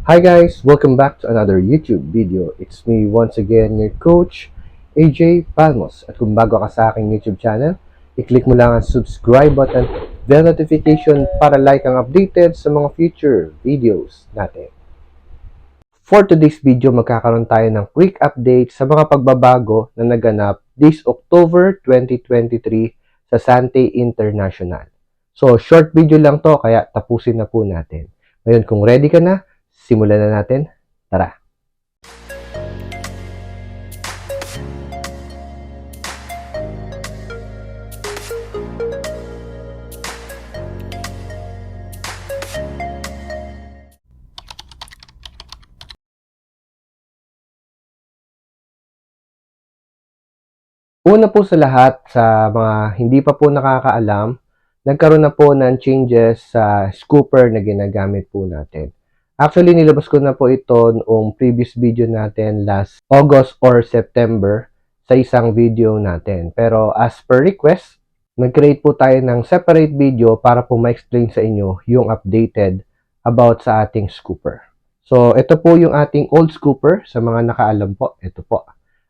Hi guys, welcome back to another YouTube video. It's me once again, your coach, AJ Palmos. At kung bago ka sa aking YouTube channel, i-click mo lang ang subscribe button, bell notification para like ang updated sa mga future videos natin. For today's video, magkakaroon tayo ng quick update sa mga pagbabago na naganap this October 2023 sa Sante International. So, short video lang to, kaya tapusin na po natin. Ngayon, kung ready ka na, simulan na natin. Tara! Una po sa lahat, sa mga hindi pa po nakakaalam, nagkaroon na po ng changes sa scooper na ginagamit po natin. Actually, nilabas ko na po ito noong previous video natin last August or September sa isang video natin. Pero as per request, nag-create po tayo ng separate video para po ma-explain sa inyo yung updated about sa ating scooper. So, ito po yung ating old scooper. Sa mga nakaalam po, ito po.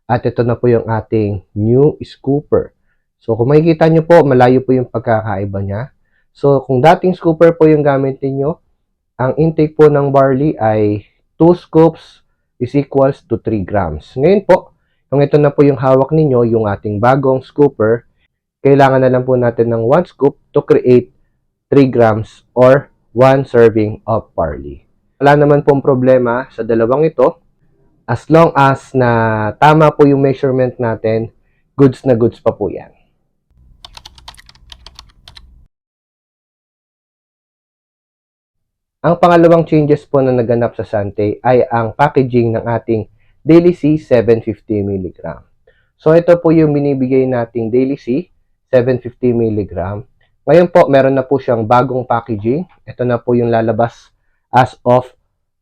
At ito na po yung ating new scooper. So, kung makikita nyo po, malayo po yung pagkakaiba niya. So, kung dating scooper po yung gamit niyo, ang intake po ng barley ay 2 scoops is equals to 3 grams. Ngayon po, kung ito na po yung hawak ninyo, yung ating bagong scooper, kailangan na lang po natin ng 1 scoop to create 3 grams or 1 serving of barley. Wala naman pong problema sa dalawang ito. As long as na tama po yung measurement natin, goods na goods pa po yan. Ang pangalawang changes po na naganap sa Sante ay ang packaging ng ating Daily C 750 mg. So ito po yung binibigay nating Daily C 750 mg. Ngayon po, meron na po siyang bagong packaging. Ito na po yung lalabas as of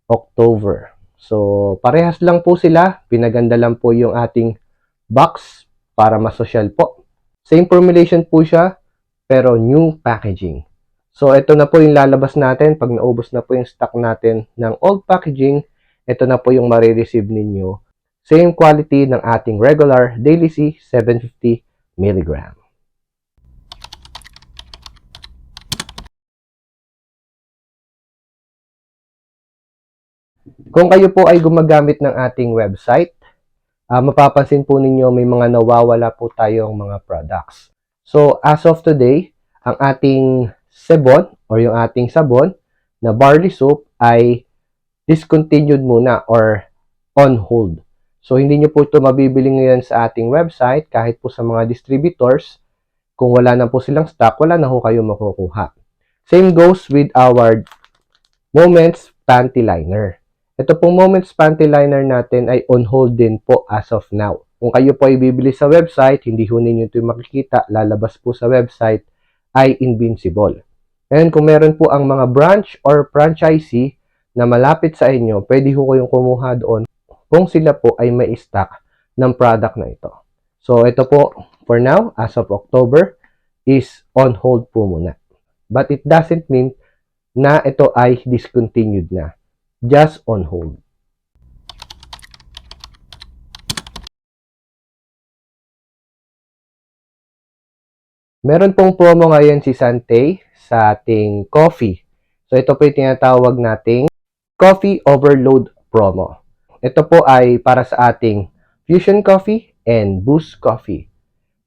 October. So, parehas lang po sila. Pinaganda lang po yung ating box para masosyal po. Same formulation po siya, pero new packaging. So, ito na po yung lalabas natin. Pag naubos na po yung stock natin ng old packaging, ito na po yung marireceive ninyo. Same quality ng ating regular Daily C 750 mg. Kung kayo po ay gumagamit ng ating website, mapapansin po ninyo may mga nawawala po tayong mga products. So, as of today, ang ating sebon or yung ating sabon na barley soap ay discontinued muna or on hold. So, hindi nyo po ito mabibili ngayon sa ating website kahit po sa mga distributors. Kung wala na po silang stock, wala na po kayo makukuha. Same goes with our Moments Panty Liner. Ito pong Moments Panty Liner natin ay on hold din po as of now. Kung kayo po ay bibili sa website, hindi ho ninyo ito makikita, lalabas po sa website, ay invincible. Ngayon, kung meron po ang mga branch or franchisee na malapit sa inyo, pwede ho kayong kumuha doon kung sila po ay may stock ng product na ito. So, ito po, for now, as of October, is on hold po muna. But it doesn't mean na ito ay discontinued na. Just on hold. Meron pong promo ngayon si Sante sa ating coffee. So ito po yung tinatawag nating Coffee Overload promo. Ito po ay para sa ating Fusion Coffee and Boost Coffee.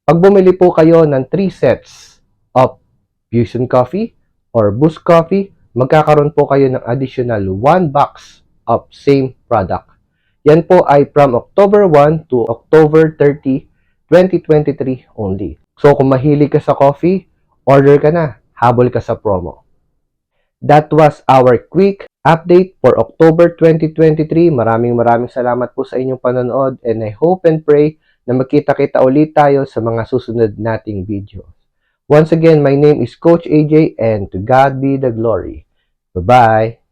Pag bumili po kayo ng 3 sets of Fusion Coffee or Boost Coffee, magkakaroon po kayo ng additional 1 box of same product. Yan po ay from October 1 to October 30, 2023 only. So kung mahilig ka sa coffee, order ka na, habol ka sa promo. That was our quick update for October 2023. Maraming salamat po sa inyong panonood and I hope and pray na magkita-kita ulit tayo sa mga susunod nating video. Once again, my name is Coach AJ and to God be the glory. Bye-bye!